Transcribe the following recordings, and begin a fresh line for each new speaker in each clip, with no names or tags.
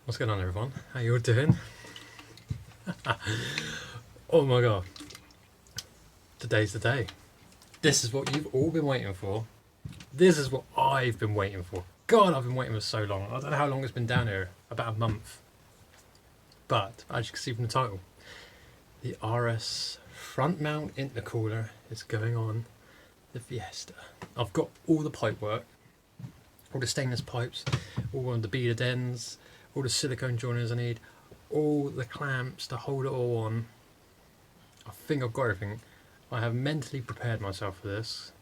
What's going on, everyone? How you all doing? Oh my god. Today's the day. This is what you've all been waiting for. This is what I've been waiting for. God, I've been waiting for so long. I don't know how long it's been down here. About a month. But, as you can see from the title, the RS front mount intercooler is going on the Fiesta. I've got all the pipe work. All the stainless pipes. All of the beaded ends. All the silicone joiners I need, all the clamps to hold it all on. I think I've got everything. I have mentally prepared myself for this.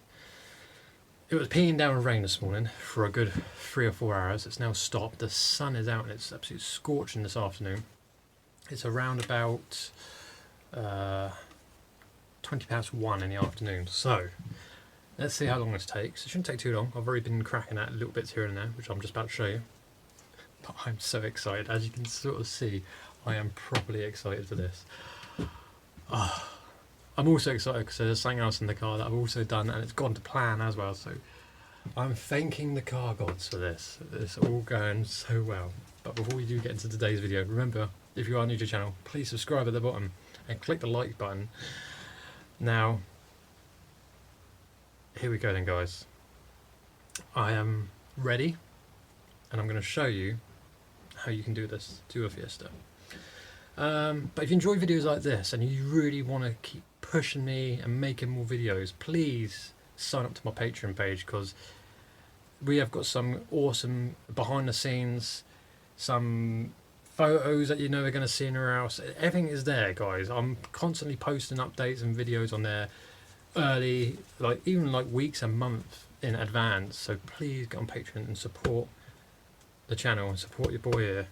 It was peeing down with rain this morning for a good 3 or 4 hours. It's now stopped. The sun is out and it's absolutely scorching this afternoon. It's around about 1:20 in the afternoon. So let's see how long this takes. It shouldn't take too long. I've already been cracking at little bits here and there, which I'm just about to show you. But I'm so excited. As you can sort of see, I am properly excited for this. I'm also excited because there's something else in the car that I've also done and it's gone to plan as well. So I'm thanking the car gods for this. It's all going so well. But before we do get into today's video, remember, if you are new to the channel, please subscribe at the bottom and click the like button. Now, here we go then, guys. I am ready and I'm going to show you how you can do this to a Fiesta. But if you enjoy videos like this and you really want to keep pushing me and making more videos, please sign up to my Patreon page, because we have got some awesome behind the scenes, some photos that you know are going to see in our house. Everything is there, guys. I'm constantly posting updates and videos on there early, even weeks and months in advance. So please get on Patreon and support the channel and support your boy here,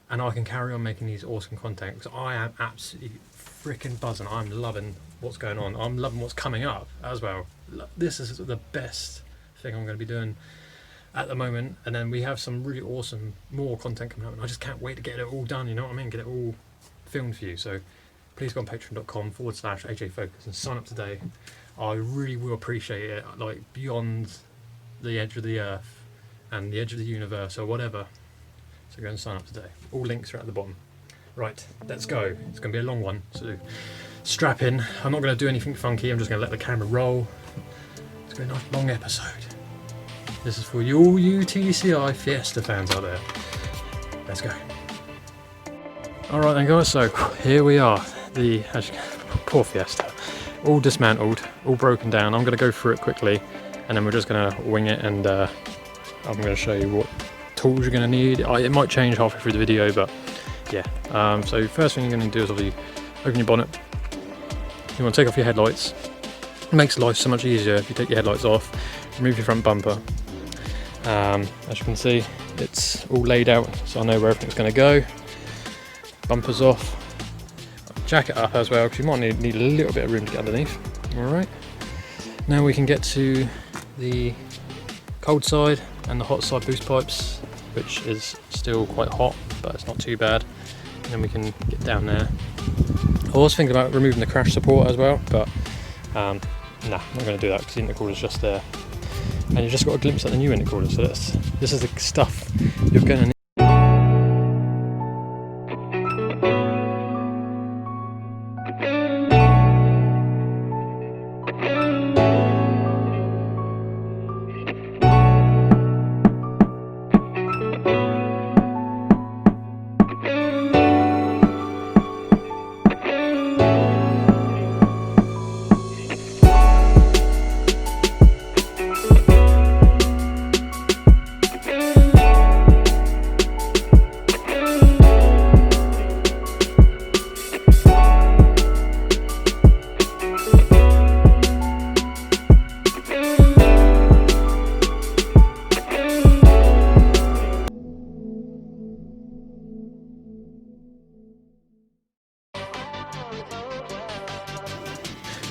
and I can carry on making these awesome content, because I am absolutely freaking buzzing. I'm loving what's going on. I'm loving what's coming up as well. This is the best thing I'm going to be doing at the moment, and then we have some really awesome more content coming up, and I just can't wait to get it all done, you know what I mean, get it all filmed for you. So please go on patreon.com/AJFocus and sign up today. I really will appreciate it, beyond the edge of the earth and the edge of the universe or whatever. So go and sign up today. All links are at the bottom. Right, let's go. It's going to be a long one, so strap in. I'm not going to do anything funky. I'm just going to let the camera roll. It's going to be a nice long episode. This is for all you TDCi Fiesta fans out there. Let's go. Alright then, guys, so here we are. Poor Fiesta. All dismantled, all broken down. I'm going to go through it quickly and then we're just going to wing it, and I'm going to show you what tools you're going to need. It might change halfway through the video, but yeah. So first thing you're going to do is obviously open your bonnet. You want to take off your headlights. It makes life so much easier if you take your headlights off. Remove your front bumper. As you can see, it's all laid out, so I know where everything's going to go. Bumpers off. Jack it up as well, because you might need a little bit of room to get underneath. Alright. Now we can get to the cold side and the hot side boost pipes, which is still quite hot, but it's not too bad. And then we can get down there. I was thinking about removing the crash support as well, but nah, I'm not going to do that because the intercooler's just there. And you've just got a glimpse at the new intercooler, so this is the stuff you're going to need.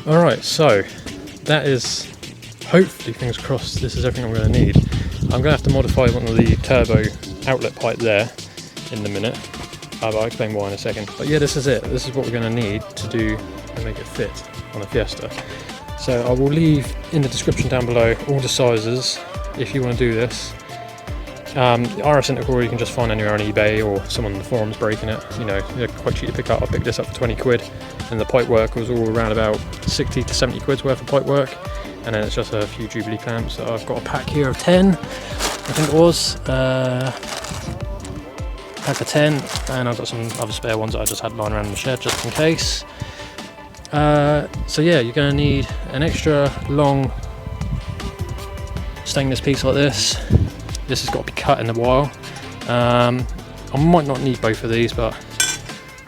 Alright, so that is, hopefully, fingers crossed, this is everything I'm going to need. I'm going to have to modify one of the turbo outlet pipe there in a minute. I'll explain why in a second. But yeah, this is it. This is what we're going to need to do and make it fit on a Fiesta. So I will leave in the description down below all the sizes if you want to do this. The RS intercooler you can just find anywhere on eBay or someone on the forums breaking it. You know, they're quite cheap to pick up. I picked this up for 20 quid, and the pipe work was all around about 60 to 70 quid's worth of pipe work. And then it's just a few Jubilee clamps. So I've got a pack here of 10, I think it was. Pack of 10, and I've got some other spare ones that I just had lying around in the shed just in case. So yeah, you're going to need an extra long stainless piece like this. This has got to be cut in the wire. I might not need both of these, but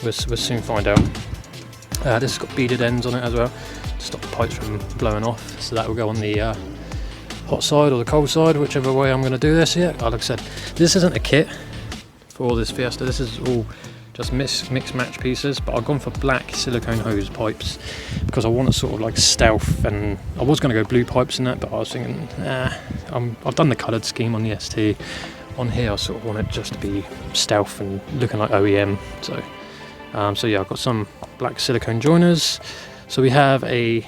we'll soon find out. This has got beaded ends on it as well to stop the pipes from blowing off, so that will go on the hot side or the cold side, whichever way I'm going to do this here. Like I said, this isn't a kit for this Fiesta, this is all just mix match pieces, but I've gone for black silicone hose pipes because I want it sort of like stealth, and I was going to go blue pipes in that, but I was thinking, I've done the coloured scheme on the ST. On here I sort of want it just to be stealth and looking like OEM, so yeah, I've got some black silicone joiners. So we have a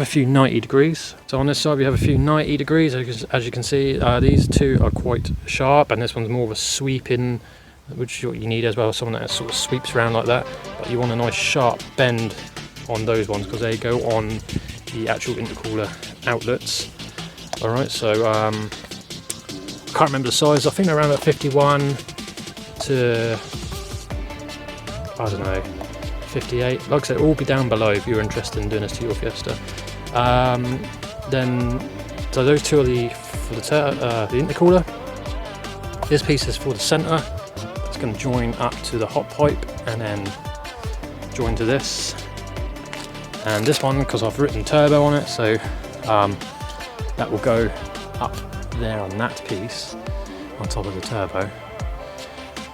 few 90 degrees. So on this side we have a few 90 degrees, as you can see. These two are quite sharp, and this one's more of a sweeping, which is what you need as well, someone that sort of sweeps around like that. But you want a nice sharp bend on those ones because they go on the actual intercooler outlets. Alright, so I can't remember the size, I think they're around about 51 to, I don't know, 58. Like I said, it will be down below if you're interested in doing this to your Fiesta. So those two are for the intercooler. This piece is for the centre. It's going to join up to the hot pipe and then join to this. And this one, because I've written turbo on it, so that will go up there on that piece on top of the turbo.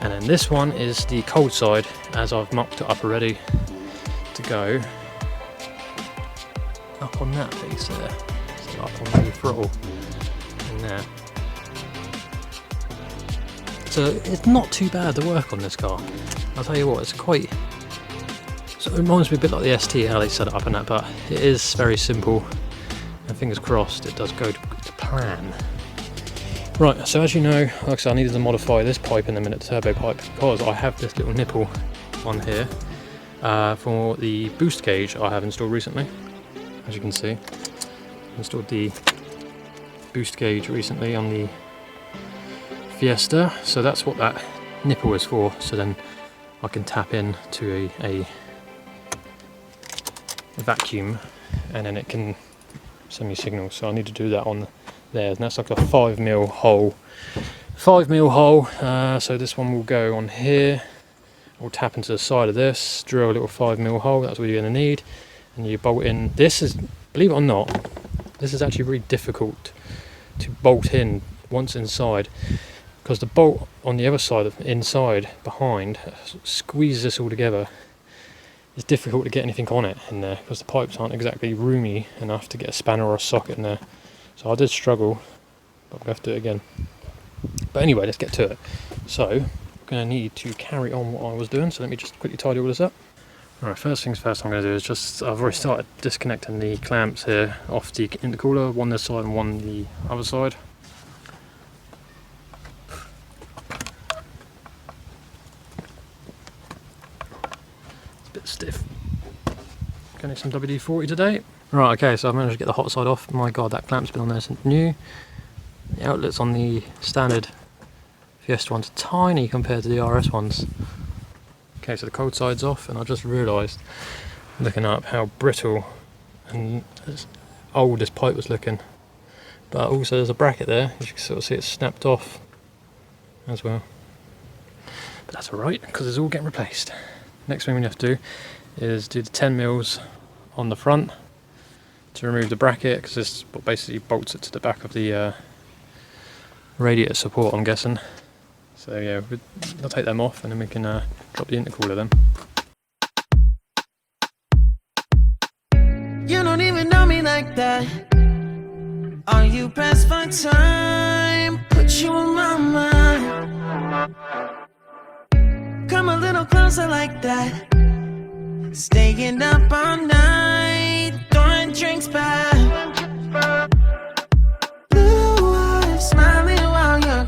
And then this one is the cold side, as I've mocked it up already, to go up on that piece there, so up on the throttle in there. So it's not too bad the work on this car. I'll tell you what, it's quite, so it reminds me a bit like the ST, how they set it up and that, but it is very simple, and fingers crossed it does go to plan. Right, so as you know, like I said, I needed to modify this pipe in a minute, the turbo pipe, because I have this little nipple on here for the boost gauge I have installed recently. As you can see, I installed the boost gauge recently on the Fiesta, so that's what that nipple is for, so then I can tap in to a vacuum and then it can send me signals. So I need to do that on there, and that's like a 5mm hole. 5mm hole, so this one will go on here. We'll tap into the side of this, drill a little 5mm hole, that's what you're going to need, and you bolt in. This is, believe it or not, this is actually really difficult to bolt in once inside, because the bolt on the other side, inside, behind, squeezes this all together. It's difficult to get anything on it in there, because the pipes aren't exactly roomy enough to get a spanner or a socket in there. So I did struggle, but we'll have to do it again. But anyway, let's get to it. So, I'm going to need to carry on what I was doing, so let me just quickly tidy all this up. Alright, first things first I'm going to do is just, I've already started disconnecting the clamps here off the intercooler, one this side and one the other side. It's a bit stiff. Getting some WD-40 today. Right, okay, so I've managed to get the hot side off. My god, that clamp's been on there since new. The outlets on the standard Fiesta ones are tiny compared to the RS ones. Okay, so the cold side's off, and I just realised, looking up, how brittle and old this pipe was looking. But also there's a bracket there, as you can sort of see, it's snapped off as well. But that's alright, because it's all getting replaced. Next thing we have to do is do the 10mm on the front to remove the bracket, because this is what basically bolts it to the back of the radiator support, I'm guessing. So yeah, I'll take them off and then we can drop the intercooler then.
You don't even know me like that. Are you pressed for time? Put you on my mind. Come a little closer like that. Staying up all night, throwing drinks back. Blue eyes smiling while you're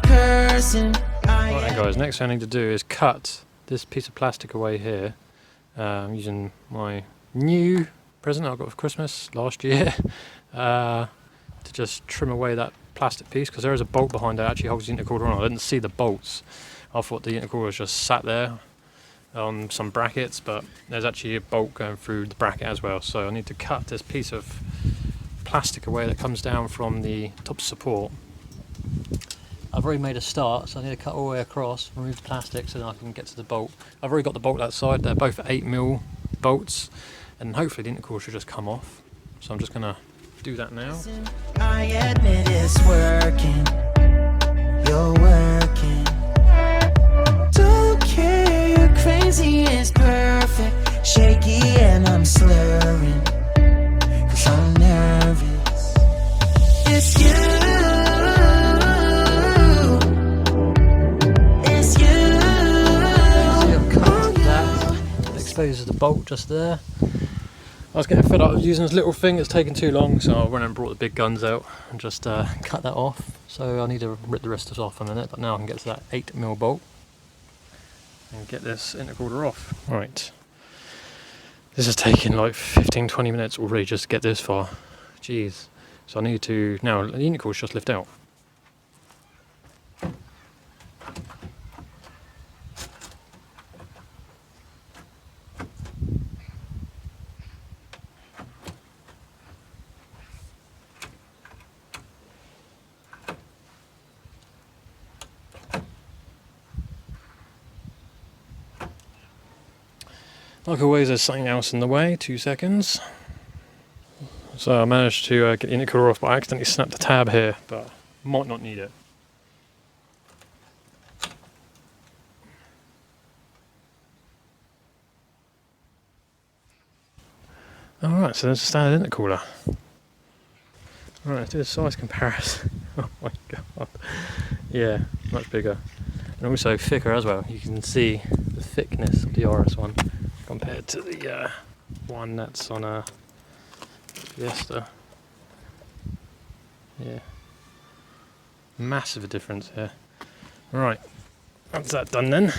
guys, next thing I need to do is cut this piece of plastic away here, using my new present I got for Christmas last year, to just trim away that plastic piece, because there is a bolt behind that actually holds the intercooler on. I didn't see the bolts. I thought the intercooler was just sat there on some brackets, but there's actually a bolt going through the bracket as well. So I need to cut this piece of plastic away that comes down from the top support. I've already made a start, so I need to cut all the way across, remove the plastic so then I can get to the bolt. I've already got the bolt outside. They're both 8mm bolts, and hopefully the intercooler should just come off. So I'm just going to do that now.
I admit it's working. You're working. Don't care, you're crazy, it's perfect. Shaky and I'm slurring, 'cause I'm nervous. It's you. It's you.
See, I've cut that. It exposes the bolt just there. I was getting fed up with using this little thing, it's taking too long, so I went and brought the big guns out and just cut that off. So I need to rip the rest of this off in a minute, but now I can get to that 8mm bolt and get this intercooler off. Right, this has taken like 15-20 minutes already just to get this far. Jeez. So I need to, now the intercooler's just lift out. Like always, there's something else in the way. 2 seconds. So I managed to get the intercooler off, but I accidentally snapped the tab here, but might not need it. Alright, so there's a standard intercooler. Alright, let's do a size comparison. Oh my god. Yeah, much bigger. And also thicker as well. You can see the thickness of the RS one compared to the one that's on a FIESTA. Yeah, massive difference here. Right, that's that done then.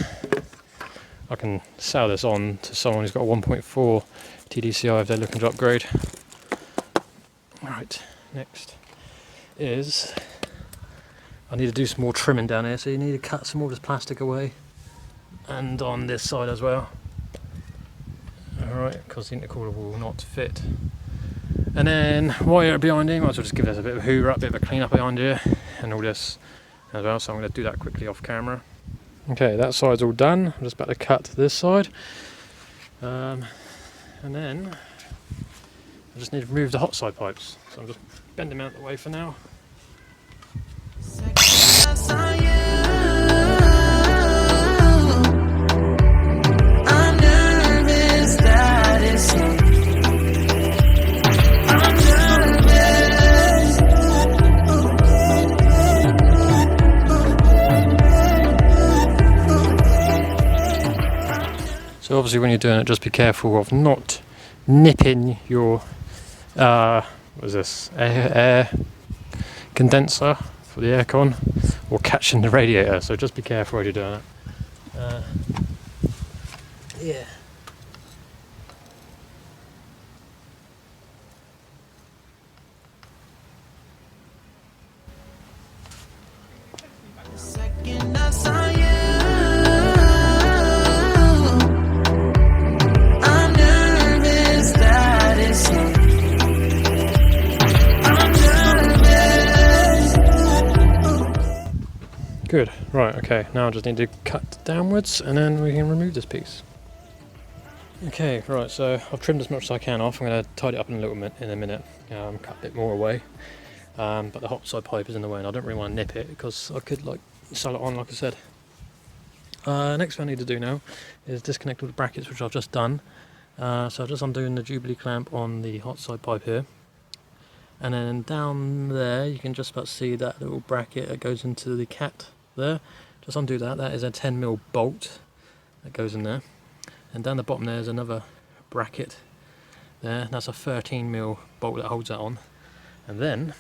I can sell this on to someone who's got a 1.4 TDCi if they're looking to upgrade. Right, next is I need to do some more trimming down here, so you need to cut some more of this plastic away, and on this side as well. Alright, because the intercooler will not fit. And then while you're behind here, might as well just give this a bit of a hoover up, a bit of a clean up behind here, and all this as well, so I'm going to do that quickly off camera. Okay, that side's all done. I'm just about to cut this side. And then I just need to remove the hot side pipes. So I'm just bending them out the way for now. So obviously when you're doing it, just be careful of not nipping your what is this, air condenser for the aircon, or catching the radiator, so just be careful when you're doing it. Yeah. Good, right, okay, now I just need to cut downwards and then we can remove this piece. Okay, right, so I've trimmed as much as I can off. I'm going to tidy it up in a minute, cut a bit more away, but the hot side pipe is in the way and I don't really want to nip it because I could like sew it on like I said. Next thing I need to do now is disconnect all the brackets, which I've just done. So I'm just undoing the Jubilee clamp on the hot side pipe here. And then down there you can just about see that little bracket that goes into the cat there. Just undo that. That is a 10mm bolt that goes in there. And down the bottom there is another bracket there. That's a 13mm bolt that holds that on. And then,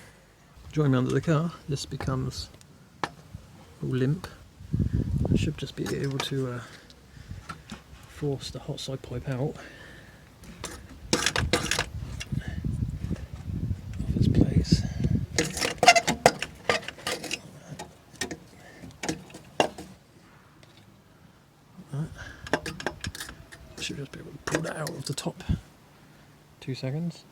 join me under the car, this becomes all limp. I'll show should just be able to force the hot side pipe out of its place. Should just be able to pull that out of the top. 2 seconds.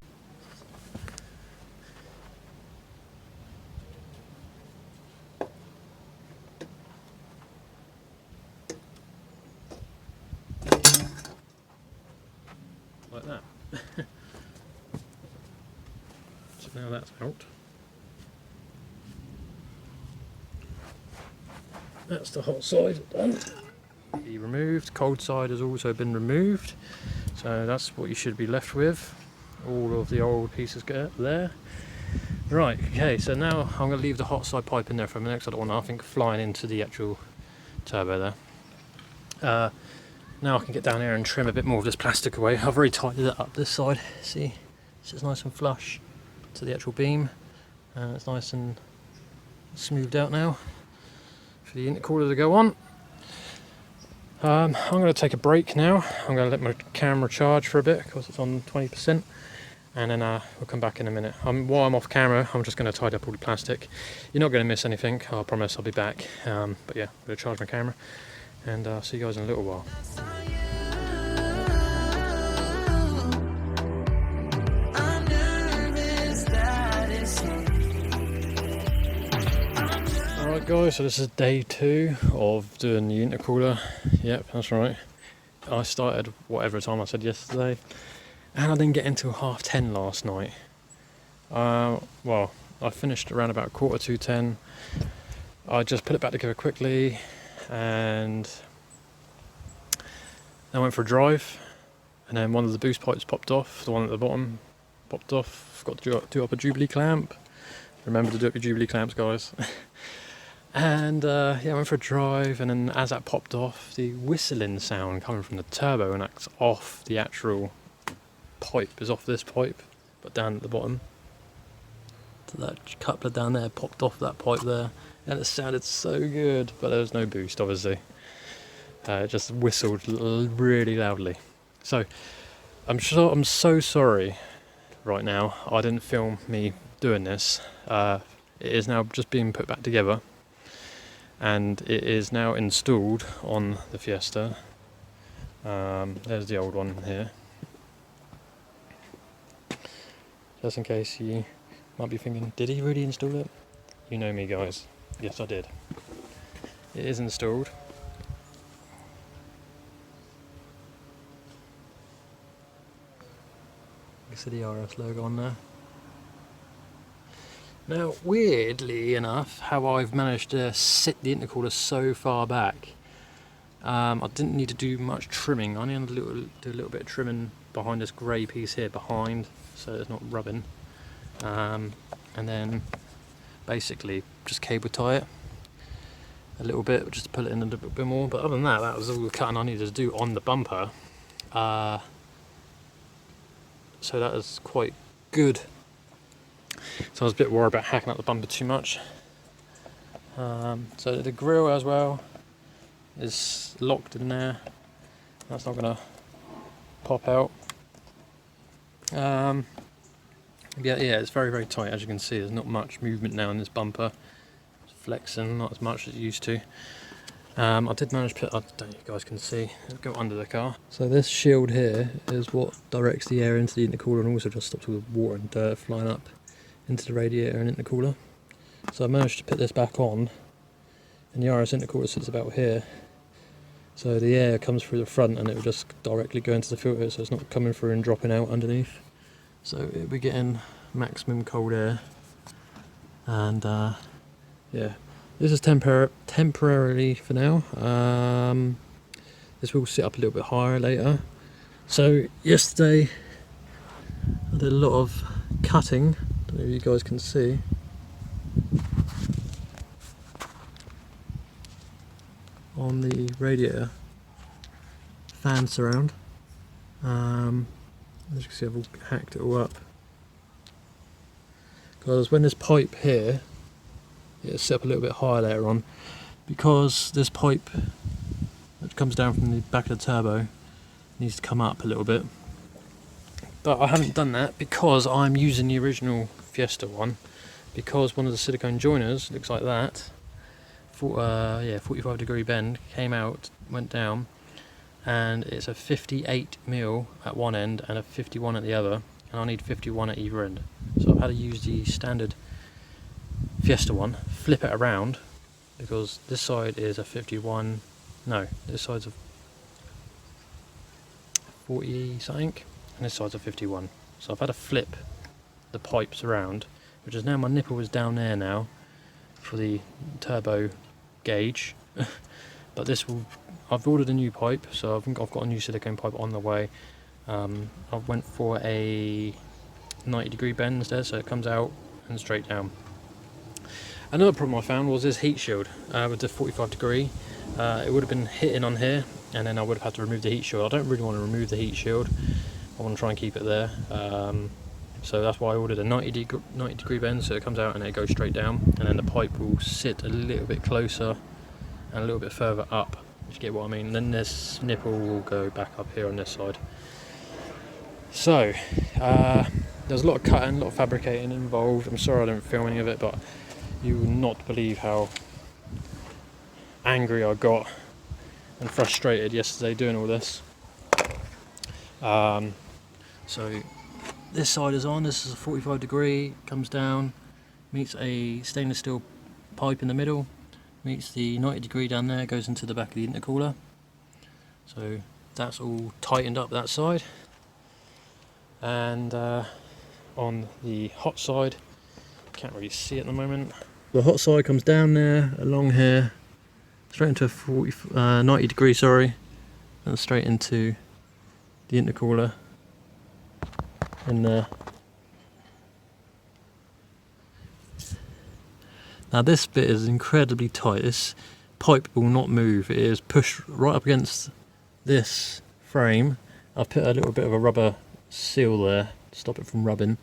Like that. So now that's out. That's the hot side done. Be removed. Cold side has also been removed. So that's what you should be left with. All of the old pieces get there. Right, okay, so now I'm going to leave the hot side pipe in there for a minute because I don't want nothing flying into the actual turbo there. Now I can get down here and trim a bit more of this plastic away. I've already tightened it up this side, see? So it's nice and flush to the actual beam. It's nice and smoothed out now for the intercooler to go on. I'm going to take a break now. I'm going to let my camera charge for a bit because it's on 20%, and then we'll come back in a minute. While I'm off camera, I'm just going to tidy up all the plastic. You're not going to miss anything, I promise. I'll be back. But yeah, I'm going to charge my camera, and I'll see you guys in a little while. Alright guys, so this is day 2 of doing the intercooler. Yep, that's right. I started whatever time I said yesterday, and I didn't get until 10:30 last night. Well, I finished around about 10:45. I just put it back together quickly, and I went for a drive, and then one of the boost pipes popped off, the one at the bottom popped off. Forgot to do up a jubilee clamp. Remember to do up your jubilee clamps, guys. And yeah, I went for a drive, and then as that popped off, the whistling sound coming from the turbo, and that's off the actual pipe, is off this pipe, but down at the bottom. So that coupler down there popped off that pipe there, and it sounded so good, but there was no boost, obviously. It just whistled really loudly. So I'm so sorry right now. I didn't film me doing this. It is now just being put back together, and it is now installed on the Fiesta. There's the old one here, just in case you might be thinking, did he really install it? You know me, guys. Yes, I did. It is installed. You see the RS logo on there. Now, weirdly enough, how I've managed to sit the intercooler so far back, I didn't need to do much trimming. I only had to do a little bit of trimming behind this grey piece here behind, so it's not rubbing. And then basically just cable tie it a little bit, just to pull it in a little bit more. But other than that, that was all the cutting I needed to do on the bumper. So that was quite good. So I was a bit worried about hacking up the bumper too much. So the grille as well is locked in there. That's not going to pop out. Yeah, it's very, very tight. As you can see, there's not much movement now in this bumper. It's flexing, not as much as it used to. I did manage to put, I don't know if you guys can see, let's go under the car. So this shield here is what directs the air into the intercooler, and also just stops all the water and dirt flying up into the radiator and intercooler. So I managed to put this back on, and the RS intercooler sits about here. So the air comes through the front, and it will just directly go into the filter, so it's not coming through and dropping out underneath. So we're getting maximum cold air, and yeah, this is temporarily for now. This will sit up a little bit higher later. So yesterday I did a lot of cutting. I don't know if you guys can see. On the radiator fan surround. As you can see, I've all hacked it all up. Because when this pipe here, it's set up a little bit higher later on, because this pipe that comes down from the back of the turbo needs to come up a little bit. But I haven't done that because I'm using the original Fiesta one, because one of the silicone joiners looks like that. 45-degree bend, came out, went down, and it's a 58mm at one end and a 51 at the other, and I need 51 at either end. So I've had to use the standard Fiesta one, flip it around, because this side is a 51, no, this side's a 40 something, and this side's a 51. So I've had to flip the pipes around, which is now, my nipple is down there now for the turbo gauge. But this will, I've ordered a new pipe, so I've got a new silicone pipe on the way. I went for a 90-degree bend instead, so it comes out and straight down. Another problem I found was this heat shield with the 45-degree. It would have been hitting on here, and then I would have had to remove the heat shield. I don't really want to remove the heat shield. I want to try and keep it there. So that's why I ordered a 90-degree bend, so it comes out and it goes straight down, and then the pipe will sit a little bit closer and a little bit further up, if you get what I mean. And then this nipple will go back up here on this side. So there's a lot of cutting, a lot of fabricating involved. I'm sorry I didn't film any of it, but you will not believe how angry I got and frustrated yesterday doing all this. So this side is on, this is a 45-degree, comes down, meets a stainless steel pipe in the middle, meets the 90-degree down there, goes into the back of the intercooler. So that's all tightened up that side. And on the hot side, can't really see it at the moment. The hot side comes down there, along here, straight into a 90-degree, sorry, and straight into the intercooler in there. Now this bit is incredibly tight. This pipe will not move. It is pushed right up against this frame. I've put a little bit of a rubber seal there to stop it from rubbing.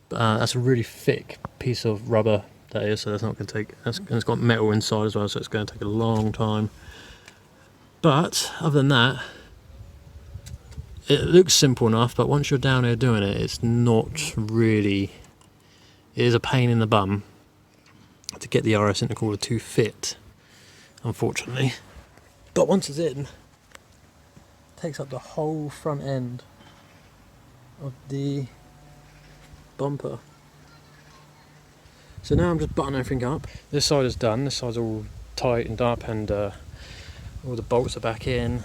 But that's a really thick piece of rubber, that is, so that's not going to take, and it's got metal inside as well, so it's going to take a long time. But other than that, it looks simple enough, but once you're down here doing it, it's not really, it is a pain in the bum to get the RS intercooler to fit, unfortunately. But once it's in, it takes up the whole front end of the bumper. So now I'm just buttoning everything up. This side is done, this side's all tightened up, and all the bolts are back in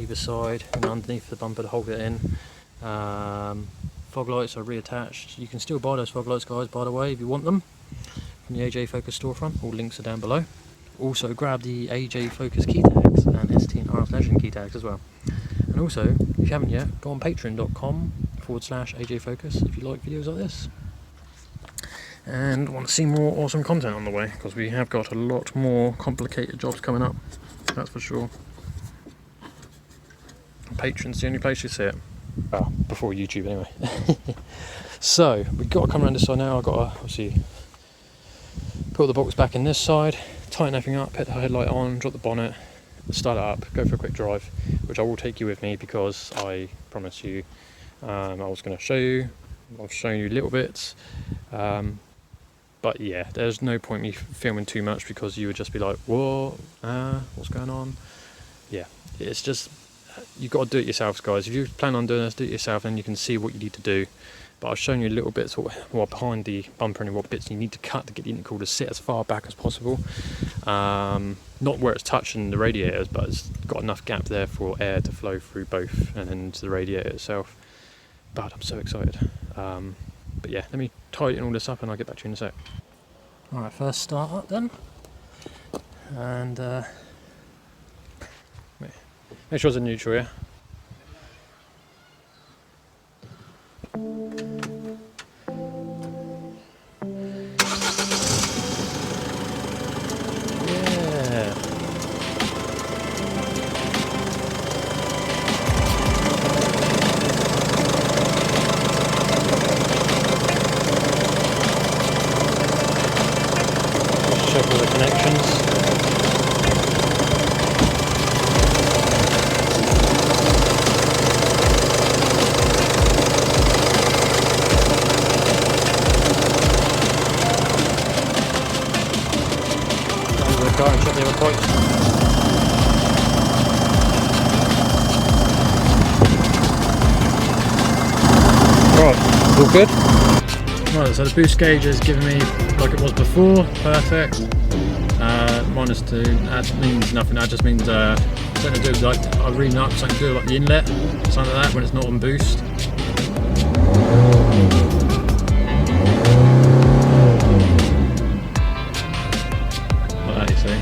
either side and underneath the bumper to hold it in. Fog lights are reattached. You can still buy those fog lights, guys, by the way, if you want them, from the AJ Focus storefront. All links are down below. Also grab the AJ Focus key tags and ST and RS Legend key tags as well. And also, if you haven't yet, go on patreon.com/AJ Focus if you like videos like this and want to see more awesome content on the way, because we have got a lot more complicated jobs coming up, that's for sure. Patreon's the only place you see it. Well, before YouTube anyway. So we've got to come around this side now. I've got to obviously put the box back in this side, tighten everything up, put the headlight on, drop the bonnet, start it up, go for a quick drive, which I will take you with me, because I promised you I was going to show you. I've shown you little bits, but yeah, there's no point me filming too much, because you would just be like, what, what's going on? Yeah, it's just, you've got to do it yourselves, guys. If you plan on doing this, do it yourself, then you can see what you need to do. But I've shown you little bits what behind the bumper and what bits you need to cut to get the intercooler to sit as far back as possible. Not where it's touching the radiators, but it's got enough gap there for air to flow through both and into the radiator itself. But I'm so excited. But yeah, let me tighten all this up and I'll get back to you in a sec. Alright, first start up then. And make sure it's in neutral, yeah? Check all the connections. All good. Right, so the boost gauge is giving me like it was before, perfect. -2, that means nothing, that just means something to do with like, I'm reading up, something to do with like the inlet, something like that when it's not on boost. Like that, you see.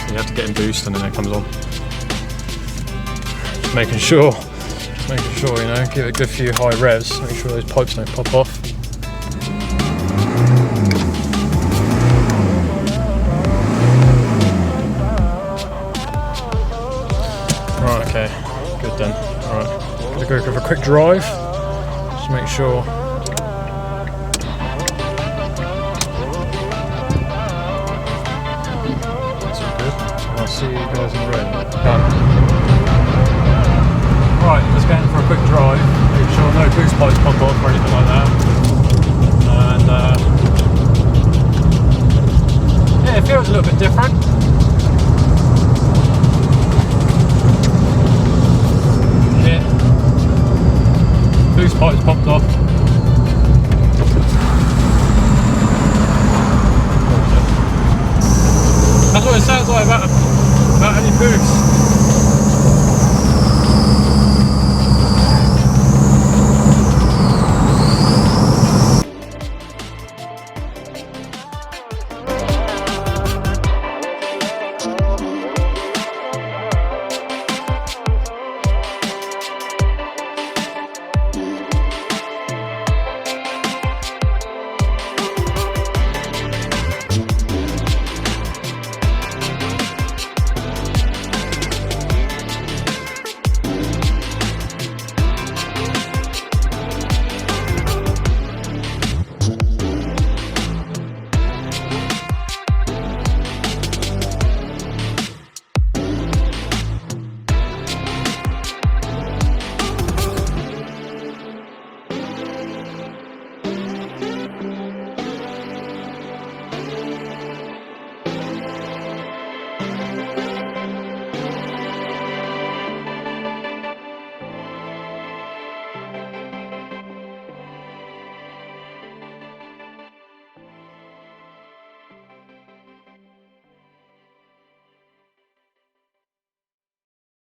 You have to get in boost and then it comes on. Just making sure, you know, give it a good few high revs, make sure those pipes don't pop off. Right, okay, good then. Alright, gonna go for a quick drive, just make sure. That's all good. I'll see you guys in red. Done. Right, just going for a quick drive, make sure no boost pipes pop off or anything like that. And yeah, it feels a little bit different. Boost pipes popped off.